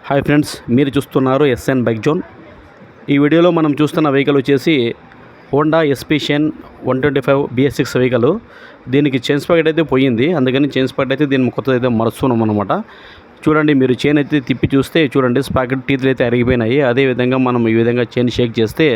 Hi friends, మీరు చూస్తున్నారు SN bike zone. ఈ వీడియోలో మనం చూస్తున్న వెహికల్ వచ్చేసి Honda SP shine 125 BS6 vehicle. దీనికి చైన్ స్పాకెట్ అయితే పోయింది, అందుకని చైన్ స్పాకెట్ అయితే దీన్ని కొత్తది అయితే మరుస్తున్నాం అనమాట. చూడండి, మీరు చైన్ అయితే తిప్పి చూస్తే చూడండి, స్పాకెట్ టీత్లు అయితే అరిగిపోయినాయి. అదేవిధంగా మనం ఈ విధంగా చైన్ షేక్ చేస్తే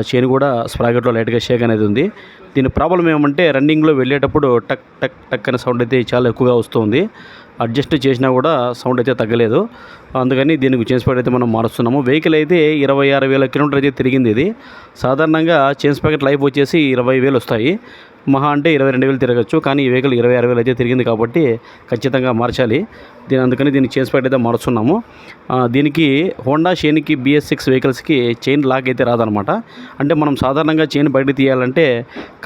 చైన్ కూడా స్పాకెట్లో లైట్గా షేక్ అనేది ఉంది. దీని ప్రాబ్లం ఏమంటే రన్నింగ్లో వెళ్ళేటప్పుడు టక్ టక్ టక్ అనే సౌండ్ అయితే చాలా ఎక్కువగా వస్తుంది. అడ్జస్ట్ చేసినా కూడా సౌండ్ అయితే తగ్గలేదు. అందుకని దీనికి చైన్ స్పాకెట్ అయితే మనం మారుస్తున్నాము. వెహికల్ అయితే 26,000 కిలోమీటర్ అయితే తిరిగింది. ఇది సాధారణంగా చైన్ స్పాకెట్ లైఫ్ వచ్చేసి 20,000 వస్తాయి, మహా అంటే 22,000 తిరగచ్చు. కానీ ఈ వెహికల్ 26,000 అయితే తిరిగింది కాబట్టి ఖచ్చితంగా మార్చాలి. అందుకని దీనికి చైన్ స్పాకెట్ అయితే మారుస్తున్నాము. దీనికి హోండా షైన్కి BS6 వెహికల్స్కి చైన్ లాక్ అయితే రాదనమాట. అంటే మనం సాధారణంగా చైన్ బయట తీయాలంటే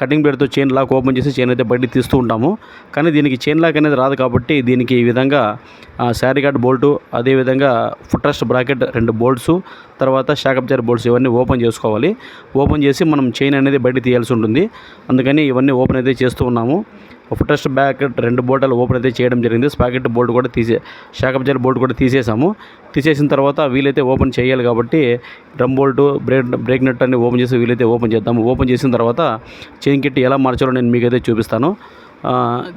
కటింగ్ బ్లేడ్తో చైన్ లాక్ ఓపెన్ చేసి చైన్ అయితే బయట తీస్తూ ఉంటాము. కానీ దీనికి చైన్ లాక్ అనేది రాదు కాబట్టి దీనికి ఈ విధంగా శారీ గార్డ్ బోల్టు, అదేవిధంగా ఫుట్ రెస్ట్ బ్రాకెట్ 2 బోల్ట్స్, తర్వాత షాక్ అబ్జర్వర్ బోల్ట్స్ ఇవన్నీ ఓపెన్ చేసుకోవాలి. ఓపెన్ చేసి మనం చైన్ అనేది బయట తీయాల్సి ఉంటుంది. అందుకని ఇవన్నీ ఓపెన్ అయితే చేస్తూ ఉన్నాము. ఫుట్ రెస్ట్ బ్రాకెట్ 2 బోల్ట్లు ఓపెన్ అయితే చేయడం జరిగింది. స్పాకెట్ బోల్ట్ కూడా షాక్ అబ్జర్వర్ బోల్ట్ కూడా తీసేసాము. తీసేసిన తర్వాత వీలైతే ఓపెన్ చేయాలి కాబట్టి డ్రమ్ బోల్టు, బ్రేక్ నట్ అన్ని ఓపెన్ చేసి వీలైతే ఓపెన్ చేద్దాము. ఓపెన్ చేసిన తర్వాత చైన్ కిట్ ఎలా మార్చాలో నేను మీకైతే చూపిస్తాను.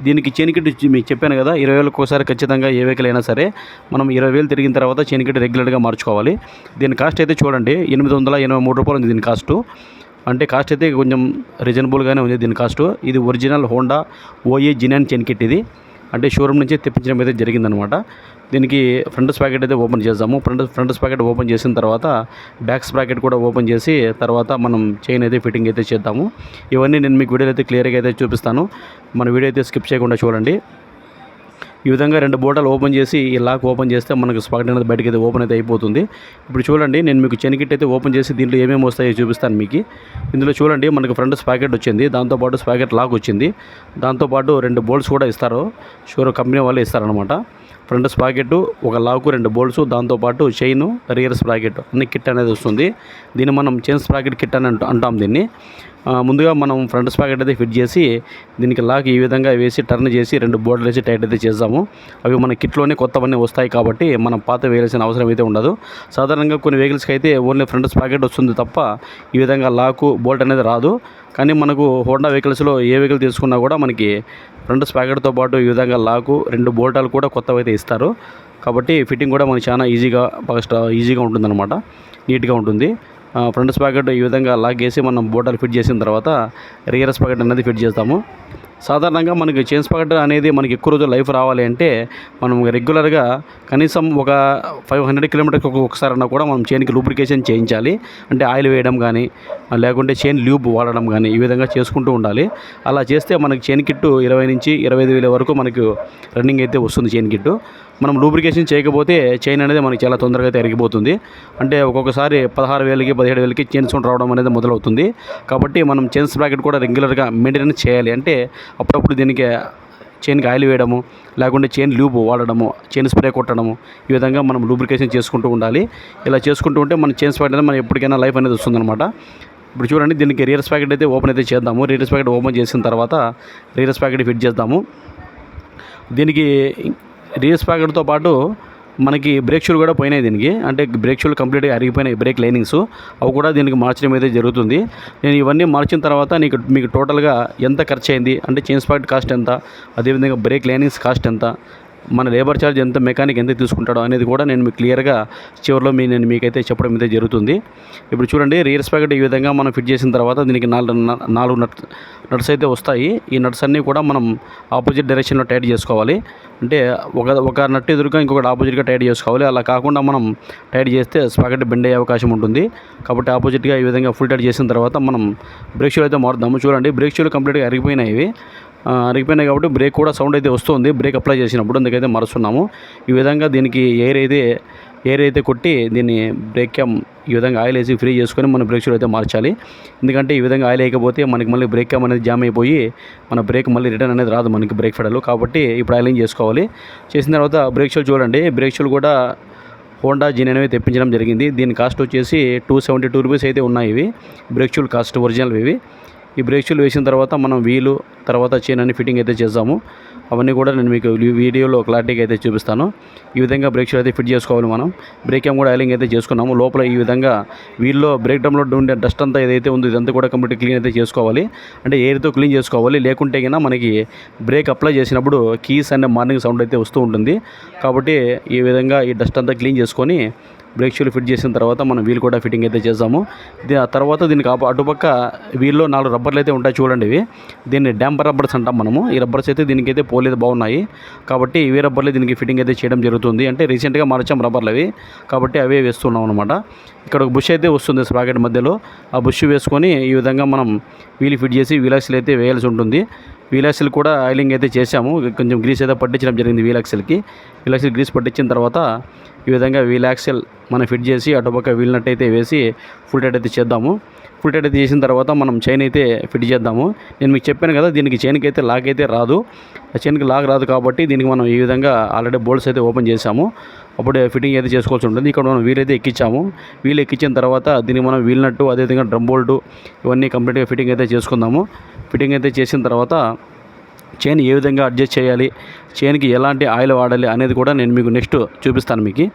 దీనికి చైన్ కిట్ మీకు చెప్పాను కదా, 20,000 ఒకసారి ఖచ్చితంగా ఏ వెహికల్ అయినా సరే మనం 20,000 తిరిగిన తర్వాత చైన్ కిట్ రెగ్యులర్గా మార్చుకోవాలి. దీని కాస్ట్ అయితే చూడండి, 883 రూపాయలు ఉంది దీని కాస్టు. అంటే కాస్ట్ అయితే కొంచెం రీజనబుల్గానే ఉంది దీని కాస్టు. ఇది original Honda OE xenon chain kit. ఇది అంటే షోరూమ్ నుంచి తెప్పించడం అయితే జరిగిందనమాట. దీనికి ఫ్రంట్ స్పాకెట్ అయితే ఓపెన్ చేద్దాము. ఫ్రంట్ స్పాకెట్ ఓపెన్ చేసిన తర్వాత బ్యాక్ స్పాకెట్ కూడా ఓపెన్ చేసి తర్వాత మనం చైన్ అయితే ఫిట్టింగ్ అయితే చేద్దాము. ఇవన్నీ నేను మీకు వీడియోలో అయితే క్లియర్గా అయితే చూపిస్తాను. మన వీడియో అయితే స్కిప్ చేయకుండా చూడండి. ఈ విధంగా 2 బోల్ట్లు ఓపెన్ చేసి ఈ లాక్ ఓపెన్ చేస్తే మనకు స్పాకెట్ అనేది బయటకి అయితే ఓపెన్ అయితే అయిపోతుంది. ఇప్పుడు చూడండి, నేను మీకు చైన్ కిట్ అయితే ఓపెన్ చేసి దీంట్లో ఏమేమి వస్తాయో చూపిస్తాను మీకు. ఇందులో చూడండి, మనకు ఫ్రంట్ స్పాకెట్ వచ్చింది, దాంతోపాటు స్పాకెట్ లాక్ వచ్చింది, దాంతోపాటు 2 బోల్ట్స్ కూడా ఇస్తారు, షూర్ కంపెనీ వాళ్ళే ఇస్తారనమాట. ఫ్రంట్ స్పాకెట్, ఒక లాకు, 2 బోల్ట్స్, దాంతోపాటు చైను, రియర్ స్పాకెట్ అన్ని కిట్ అనేది వస్తుంది. దీన్ని మనం చైన్ స్పాకెట్ కిట్ అని అంటాం దీన్ని. ముందుగా మనం ఫ్రంట్ స్పాకెట్ అయితే ఫిట్ చేసి దీనికి లాక్ ఈ విధంగా వేసి టర్న్ చేసి 2 బోల్ట్లు వేసి టైట్ అయితే చేద్దాము. అవి మన కిట్లోనే కొత్తవన్నీ వస్తాయి కాబట్టి మనం పాత వేయాల్సిన అవసరం అయితే ఉండదు. సాధారణంగా కొన్ని వెహికల్స్కి అయితే ఓన్లీ ఫ్రంట్ స్పాకెట్ వస్తుంది తప్ప ఈ విధంగా లాకు బోల్ట్ అనేది రాదు. కానీ మనకు హోండా వెహికల్స్లో ఏ వెహికల్ తీసుకున్నా కూడా మనకి ఫ్రంట్ స్పాకెట్తో పాటు ఈ విధంగా లాకు 2 బోల్టాలు కూడా కొత్తవి అయితే ఇస్తారు. కాబట్టి ఫిట్టింగ్ కూడా మనకి చాలా ఈజీగా ఉంటుందన్నమాట, నీట్గా ఉంటుంది. ఫ్రంట్ స్పాకెట్ ఈ విధంగా లాక్ వేసి మనం బోల్టాలు ఫిట్ చేసిన తర్వాత రియర్ స్పాకెట్ అనేది ఫిట్ చేస్తాము. సాధారణంగా మనకి చైన్ స్పాకెట్ అనేది మనకి ఎక్కువ రోజులు లైఫ్ రావాలి అంటే మనం రెగ్యులర్గా కనీసం ఒక 500 కిలోమీటర్కి ఒకసారన్నా కూడా మనం చైన్కి లూబ్రికేషన్ చేయించాలి. అంటే ఆయిల్ వేయడం కానీ లేకుంటే చైన్ ల్యూబ్ వాడడం కానీ ఈ విధంగా చేసుకుంటూ ఉండాలి. అలా చేస్తే మనకి చైన్ కిట్టు 20 నుంచి 25,000 వరకు మనకు రన్నింగ్ అయితే వస్తుంది చైన్ కిట్టు. మనం లూబ్రికేషన్ చేయకపోతే చైన్ అనేది మనకి చాలా తొందరగా అయితే అరిగిపోతుంది. అంటే ఒక్కొక్కసారి 16,000కి 17,000కి చైన్ సౌండ్ రావడం అనేది మొదలవుతుంది. కాబట్టి మనం చైన్ స్పాకెట్ కూడా రెగ్యులర్గా మెయింటెనెన్స్ చేయాలి. అంటే అప్పుడప్పుడు దీనికి చైన్కి ఆయిల్ వేయడము, లేకుంటే చైన్ ల్యూబ్ వాడడము, చైన్ స్ప్రే కొట్టడము, ఈ విధంగా మనం లూబ్రికేషన్ చేసుకుంటూ ఉండాలి. ఇలా చేసుకుంటూ ఉంటే మన చైన్ స్పాకెట్ అనేది మనం ఎప్పటికైనా లైఫ్ అనేది వస్తుందన్నమాట. ఇప్పుడు చూడండి, దీనికి రియర్ స్పాకెట్ అయితే ఓపెన్ అయితే చేద్దాము. రియర్ స్పాకెట్ ఓపెన్ చేసిన తర్వాత రియర్ స్పాకెట్ ఫిట్ చేద్దాము. దీనికి రియర్ స్పాకెట్తో పాటు మనకి బ్రేక్ షూలు కూడా పోయినాయి దీనికి. అంటే బ్రేక్ షూలు కంప్లీట్గా అరిగిపోయినాయి, బ్రేక్ లైనింగ్స్ అవి కూడా దీనికి మార్చడం అయితే జరుగుతుంది. నేను ఇవన్నీ మార్చిన తర్వాత మీకు టోటల్గా ఎంత ఖర్చు అయింది, అంటే చైన్ స్పాకెట్ కాస్ట్ ఎంత, అదేవిధంగా బ్రేక్ లైనింగ్స్ కాస్ట్ ఎంత, మన లేబర్ ఛార్జ్ ఎంత, మెకానిక్ ఎంత తీసుకుంటాడో అనేది కూడా నేను మీకు క్లియర్గా చివరిలో నేను మీకైతే చెప్పడం అయితే జరుగుతుంది. ఇప్పుడు చూడండి, రియర్ స్పాకెట్ ఈ విధంగా మనం ఫిట్ చేసిన తర్వాత దీనికి 4 నట్స్ అయితే వస్తాయి. ఈ నట్స్ అన్నీ కూడా మనం ఆపోజిట్ డైరెక్షన్లో టైట్ చేసుకోవాలి. అంటే ఒక నట్ ఎదురుగా ఇంకొకటి ఆపోజిట్గా టైట్ చేసుకోవాలి. అలా కాకుండా మనం టైట్ చేస్తే స్పాకెట్ బెండ్ అయ్యే అవకాశం ఉంటుంది. కాబట్టి ఆపోజిట్గా ఈ విధంగా ఫుల్ టైట్ చేసిన తర్వాత మనం బ్రేక్ షూలు అయితే మారుద్దాము. చూడండి, బ్రేక్ షూలు కంప్లీట్గా అరిగిపోయినాయి కాబట్టి బ్రేక్ కూడా సౌండ్ అయితే వస్తుంది బ్రేక్ అప్లై చేసినప్పుడు, అందుకైతే మరుస్తున్నాము. ఈ విధంగా దీనికి ఎయిర్ అయితే కొట్టి దీన్ని బ్రేక్ క్యామ్ ఈ విధంగా ఆయిల్ వేసి ఫ్రీ చేసుకొని మనం బ్రేక్ షూలు అయితే మార్చాలి. ఎందుకంటే ఈ విధంగా ఆయిల్ వేయకపోతే మనకి మళ్ళీ బ్రేక్ క్యామ్ అనేది జామ్ అయిపోయి మన బ్రేక్ మళ్ళీ రిటర్న్ అనేది రాదు మనకి బ్రేక్ ఫెడల్. కాబట్టి ఇప్పుడు ఆయిలింగ్ చేసుకోవాలి. చేసిన తర్వాత బ్రేక్ షూలు చూడండి, బ్రేక్ షూలు కూడా హోండా జినాన్ తెప్పించడం జరిగింది. దీని కాస్ట్ వచ్చేసి 272 రూపీస్ అయితే ఉన్నాయి. ఇవి బ్రేక్ షూలు కాస్ట్ ఒరిజినల్ ఇవి. ఈ బ్రేక్ షూలు వేసిన తర్వాత మనం వీలు తర్వాత చైన్ అన్ని ఫిట్టింగ్ అయితే చేద్దాము. అవన్నీ కూడా నేను మీకు వీడియోలో క్లారిటీగా అయితే చూపిస్తాను. ఈ విధంగా బ్రేక్ షూ అయితే ఫిట్ చేసుకోవాలి మనం. బ్రేక్ ఏం కూడా ఆయిలింగ్ అయితే చేసుకున్నాము. లోపల ఈ విధంగా వీల్లో బ్రేక్ డ్రమ్లో ఉండే డస్ట్ అంతా ఏదైతే ఉందో ఇదంతా కూడా కంప్లీట్ క్లీన్ అయితే చేసుకోవాలి. అంటే ఎయిర్తో క్లీన్ చేసుకోవాలి. లేకుంటే కన్నా మనకి బ్రేక్ అప్లై చేసినప్పుడు కీస్ అనే మార్నింగ్ సౌండ్ అయితే వస్తూ ఉంటుంది. కాబట్టి ఈ విధంగా ఈ డస్ట్ అంతా క్లీన్ చేసుకొని బ్రేక్ షూలు ఫిట్ చేసిన తర్వాత మనం వీల్ కూడా ఫిట్టింగ్ అయితే చేద్దాము. ఆ తర్వాత దీనికి అటుపక్క వీల్లో 4 రబ్బర్లు అయితే ఉంటాయి చూడండి. ఇవి దీన్ని డ్యాంపర్ రబ్బర్స్ అంటాం మనము. ఈ రబ్బర్స్ అయితే దీనికైతే పోలేదు, బాగున్నాయి. కాబట్టి ఇవే రబ్బర్లు దీనికి ఫిట్టింగ్ అయితే చేయడం జరుగుతుంది. అంటే రీసెంట్గా మార్చాం రబ్బర్లు అవి, కాబట్టి అవే వేస్తున్నాం అనమాట. ఇక్కడ ఒక బుష్ అయితే వస్తుంది స్ప్రాకెట్ మధ్యలో. ఆ బుష్ వేసుకొని ఈ విధంగా మనం వీల్ ఫిట్ చేసి వీలాక్స్లు అయితే వేయాల్సి ఉంటుంది. వీలాక్స్లు కూడా ఆయిలింగ్ అయితే చేసాము. కొంచెం గ్రీస్ అయితే పట్టించడం జరిగింది వీలాక్స్కి గ్రీస్ పట్టించిన తర్వాత ఈ విధంగా వీలాక్సెల్ మనం ఫిట్ చేసి అటుపక్క వీల్ నట్ అయితే వేసి ఫుల్ టైట్ అయితే చేద్దాము. ఫుల్ టైట్ అయితే చేసిన తర్వాత మనం చైన్ అయితే ఫిట్ చేద్దాము. నేను మీకు చెప్పాను కదా, దీనికి చైన్కి అయితే లాక్ అయితే రాదు. చైన్కి లాక్ రాదు కాబట్టి దీనికి మనం ఈ విధంగా ఆల్రెడీ బోల్ట్స్ అయితే ఓపెన్ చేసాము. అప్పుడు ఫిట్టింగ్ అయితే చేసుకోవాల్సి ఉంటుంది. ఇక్కడ మనం వీల్ అయితే ఎక్కించాము. వీల్ ఎక్కించిన తర్వాత దీనికి మనం వీల్ నట్టు అదేవిధంగా డ్రమ్ బోల్టు ఇవన్నీ కంప్లీట్గా ఫిట్టింగ్ అయితే చేసుకుందాము. ఫిట్టింగ్ అయితే చేసిన తర్వాత చైన్ ఏ విధంగా అడ్జస్ట్ చేయాలి, చైన్కి ఎలాంటి ఆయిల్ వాడాలి అనేది కూడా నేను మీకు నెక్స్ట్ చూపిస్తాను. మీకు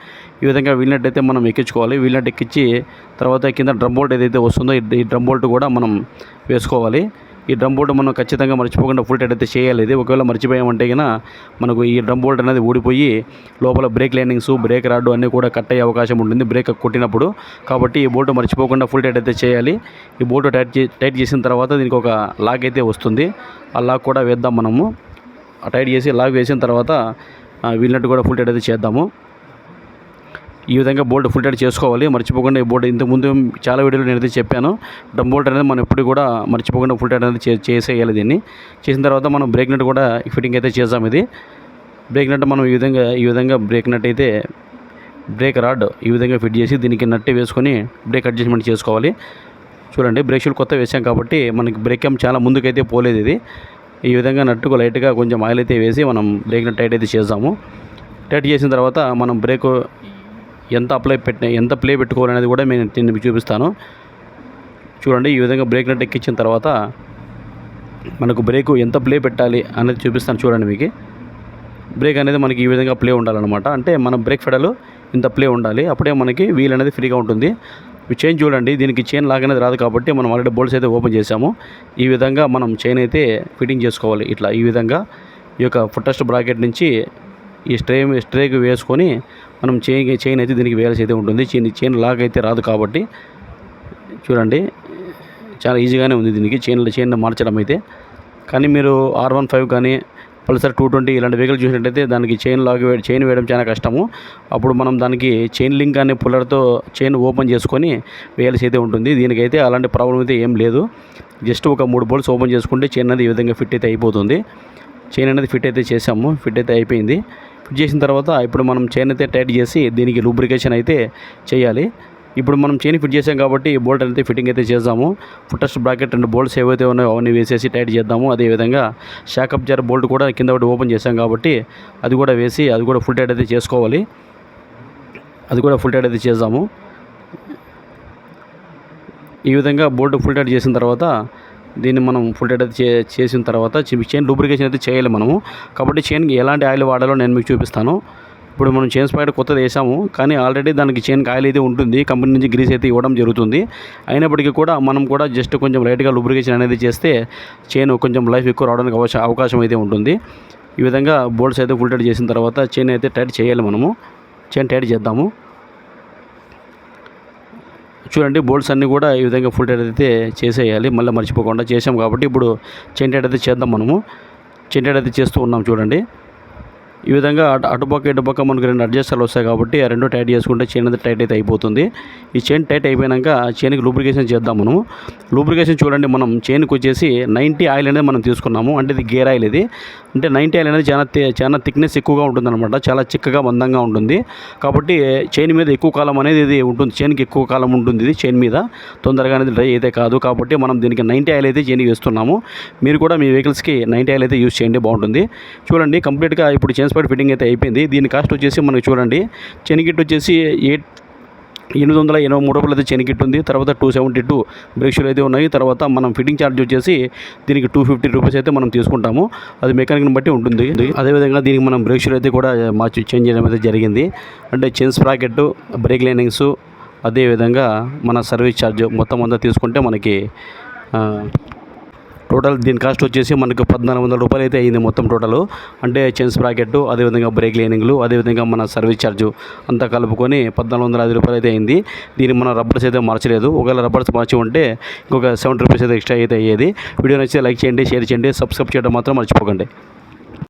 ఈ విధంగా వీల్ నట్ అయితే మనం ఎక్కించుకోవాలి. వీల్ నట్ ఎక్కించి తర్వాత కింద డ్రమ్ బోల్ట్ ఏదైతే వస్తుందో ఈ డ్రమ్ బోల్ట్ కూడా మనం వేసుకోవాలి. ఈ డ్రమ్ బోల్ట్ మనం ఖచ్చితంగా మర్చిపోకుండా ఫుల్ టైట్ అయితే చేయాలి. ఇది ఒకవేళ మర్చిపోయామంటే కన్నా మనకు ఈ డ్రమ్ బోల్ట్ అనేది ఊడిపోయి లోపల బ్రేక్ లైనింగ్స్ బ్రేక్ రాడ్ అన్నీ కూడా కట్ అయ్యే అవకాశం ఉంటుంది బ్రేక్ కొట్టినప్పుడు. కాబట్టి ఈ బోల్ట్ మర్చిపోకుండా ఫుల్ టైట్ అయితే చేయాలి. ఈ బోల్ట్ టైట్ చేసిన తర్వాత దీనికి ఒక లాక్ అయితే వస్తుంది. ఆ లాక్ కూడా వేద్దాం మనము. టైట్ చేసి లాక్ వేసిన తర్వాత వీల్ నట్ కూడా ఫుల్ టైట్ అయితే చేద్దాము. ఈ విధంగా బోల్ట్ ఫుల్ టైట్ చేసుకోవాలి. మర్చిపోకుండా ఈ బోల్ట్ ఇంతకుముందు చాలా వీడియోలో నేనైతే చెప్పాను. డ్రమ్ బోల్ట్ అనేది మనం ఎప్పుడు కూడా మర్చిపోకుండా ఫుల్ టైట్ అనేది చేసేయాలి. దీన్ని చేసిన తర్వాత మనం బ్రేక్ నట్ కూడా ఫిట్టింగ్ అయితే చేద్దాం. ఇది బ్రేక్ నట్ మనం ఈ విధంగా బ్రేక్ నట్ అయితే బ్రేక్ రాడ్ ఈ విధంగా ఫిట్ చేసి దీనికి నట్టే వేసుకొని బ్రేక్ అడ్జస్ట్మెంట్ చేసుకోవాలి. చూడండి, బ్రేక్ షూలు కొత్త వేసాం కాబట్టి మనకి బ్రేక్ ఏం చాలా ముందుకైతే పోలేదు. ఇది ఈ విధంగా నట్టుకు లైట్గా కొంచెం ఆయిల్ అయితే వేసి మనం బ్రేక్ నట్ టైట్ అయితే చేద్దాము. టైట్ చేసిన తర్వాత మనం బ్రేక్ ఎంత ప్లే పెట్టుకోవాలనేది కూడా నేను మీకు చూపిస్తాను. చూడండి, ఈ విధంగా బ్రేక్ నట్ ఎక్కించిన తర్వాత మనకు బ్రేక్ ఎంత ప్లే పెట్టాలి అనేది చూపిస్తాను. చూడండి, మీకు బ్రేక్ అనేది మనకి ఈ విధంగా ప్లే ఉండాలన్నమాట. అంటే మన బ్రేక్ ఫెడల్ ఇంత ప్లే ఉండాలి. అప్పుడే మనకి వీల్ అనేది ఫ్రీగా ఉంటుంది. చైన్ చూడండి, దీనికి చైన్ లాగ్ అనేది రాదు కాబట్టి మనం ఆల్రెడీ బోల్ట్స్ అయితే ఓపెన్ చేసాము. ఈ విధంగా మనం చైన్ అయితే ఫిట్టింగ్ చేసుకోవాలి. ఇట్లా ఈ విధంగా ఈ యొక్క ఫుట్టెస్ట్ బ్రాకెట్ నుంచి ఈ స్ట్రేకి వేసుకొని మనం చైన్ అయితే దీనికి వేయాల్సి అయితే ఉంటుంది. చైన్ లాగ్ అయితే రాదు కాబట్టి చూడండి, చాలా ఈజీగానే ఉంది దీనికి చైన్ మార్చడం అయితే. కానీ మీరు R15 కానీ పల్సర్ 220 ఇలాంటి వెహికల్ చూసినట్టయితే దానికి చైన్ వేయడం చాలా కష్టము. అప్పుడు మనం దానికి చైన్ లింక్ అనే పుల్లర్తో చైన్ ఓపెన్ చేసుకొని వేయాల్సి అయితే ఉంటుంది. దీనికైతే అలాంటి ప్రాబ్లం అయితే ఏం లేదు. జస్ట్ ఒక 3 బోల్ట్స్ ఓపెన్ చేసుకుంటే చైన్ అనేది ఈ విధంగా ఫిట్ అయితే అయిపోతుంది. చైన్ అనేది ఫిట్ అయితే చేసాము. ఫిట్ అయితే అయిపోయింది. ఫిట్ చేసిన తర్వాత ఇప్పుడు మనం చైన్ అయితే టైట్ చేసి దీనికి లూబ్రికేషన్ అయితే చేయాలి. ఇప్పుడు మనం చైన్ ఫిట్ చేసాం కాబట్టి ఈ బోల్ట్ అయితే ఫిట్టింగ్ అయితే చేద్దాము. ఫుట్టెస్ట్ బ్రాకెట్ 2 బోల్ట్స్ ఏవైతే ఉన్నాయో అవన్నీ వేసేసి టైట్ చేద్దాము. అదేవిధంగా షాక్ అబ్జర్ బోల్ట్ కూడా కింద ఒకటి ఓపెన్ చేసాం కాబట్టి అది కూడా వేసి అది కూడా ఫుల్ టైట్ అయితే చేసుకోవాలి. అది కూడా ఫుల్ టైట్ అయితే చేద్దాము. ఈ విధంగా బోల్ట్ ఫుల్ టైట్ చేసిన తర్వాత దీన్ని మనం ఫుల్ టైట్ అయితే చేసిన తర్వాత చైన్ లూబ్రికేషన్ అయితే చేయాలి మనము. కాబట్టి చైన్కి ఎలాంటి ఆయిల్ వాడాలో నేను మీకు చూపిస్తాను. ఇప్పుడు మనం చైన్ స్పాయిడర్ కొత్తది వేసాము, కానీ ఆల్రెడీ దానికి చైన్కి ఆయిల్ అయితే ఉంటుంది. కంపెనీ నుంచి గ్రీస్ అయితే ఇవ్వడం జరుగుతుంది. అయినప్పటికీ కూడా మనం కూడా జస్ట్ కొంచెం లైట్గా లూబ్రికేషన్ అనేది చేస్తే చైన్ కొంచెం లైఫ్ ఎక్కువ రావడానికి అవకాశం అయితే ఉంటుంది. ఈ విధంగా బోల్ట్స్ అయితే ఫుల్ టైట్ చేసిన తర్వాత చైన్ అయితే టైట్ చేయాలి. మనము చైన్ టైట్ చేద్దాము. చూడండి, బోల్ట్స్ అన్నీ కూడా ఈ విధంగా ఫుల్ టైట్ అయితే చేసేయాలి. మళ్ళీ మర్చిపోకుండా చేసాం కాబట్టి ఇప్పుడు చైన్ టైట్ అయితే చేద్దాం. మనము చైన్ టైట్ అయితే చేస్తూ ఉన్నాం. చూడండి, ఈ విధంగా అటుపక్క ఇటుపక్క మనకు 2 అడ్జస్టర్లు వస్తాయి కాబట్టి ఆ 2 టైట్ చేసుకుంటే చైన్ అయితే టైట్ అయితే అయిపోతుంది. ఈ చైన్ టైట్ అయిపోయాక చైన్కి లూబ్రికేషన్ చేద్దాం. మనము లూబ్రికేషన్ చూడండి, మనం చైన్కి వచ్చేసి 90 ఆయిల్ అనేది మనం తీసుకున్నాము. అంటే ఇది గేర్ ఆయిల్. ఇది అంటే 90 ఆయిల్ అనేది చాలా థిక్నెస్ ఎక్కువగా ఉంటుందన్నమాట. చాలా చిక్కగా మందంగా ఉంటుంది. కాబట్టి చైన్ మీద ఎక్కువ కాలం అనేది ఇది ఉంటుంది. చైన్కి ఎక్కువ కాలం ఉంటుంది. ఇది చైన్ మీద తొందరగా అనేది డ్రై అయితే కాదు. కాబట్టి మనం దీనికి 90 ఆయిల్ అయితే చైన్కి వేస్తున్నాము. మీరు కూడా మీ వెహికల్స్కి 90 ఆయిల్ అయితే యూజ్ చేయండి, బాగుంటుంది. చూడండి, కంప్లీట్గా ఇప్పుడు చైన్ స్పాయిడర్ ఫిట్టింగ్ అయితే అయిపోయింది. దీని కాస్ట్ వచ్చేసి మనకి చూడండి, చైన్ కిట్ వచ్చేసి రూపాయలు అయితే చైన్ కిట్ ఉంది. తర్వాత 272 బ్రేక్ షూలు అయితే ఉన్నాయి. తర్వాత మనం ఫిట్టింగ్ ఛార్జ్ వచ్చేసి దీనికి 250 రూపీస్ అయితే మనం తీసుకుంటాము. అది మెకానిక్ని బట్టి ఉంటుంది. అదేవిధంగా దీనికి మనం బ్రేక్ షూలు అయితే కూడా మార్చి చేంజ్ చేయడం అయితే జరిగింది. అంటే చైన్ స్ప్రాకెట్, బ్రేక్ లైనింగ్స్, అదేవిధంగా మన సర్వీస్ ఛార్జ్ మొత్తం అంతా తీసుకుంటే మనకి టోటల్ దీని కాస్ట్ వచ్చేసి మనకు 1400 రూపాయలు అయితే అయింది మొత్తం టోటల్. అంటే చైన్ స్ప్రాకెట్, అదేవిధంగా బ్రేక్ లైనింగ్లు, అదేవిధంగా మన సర్వీస్ ఛార్జ్ అంతా కలుపుకొని 1405 రూపాయలు అయితే అయింది. దీన్ని మన రబ్బర్స్ అయితే మార్చలేదు. ఒకవేళ రబ్బర్స్ మార్చి ఉంటే ఇంకొక 70 రూపీస్ అయితే ఎక్స్ట్రా అయితే అయ్యేది. వీడియో నచ్చితే లైక్ చేయండి, షేర్ చేయండి, సబ్స్క్రైబ్ చేయడం మాత్రం మర్చిపోకండి.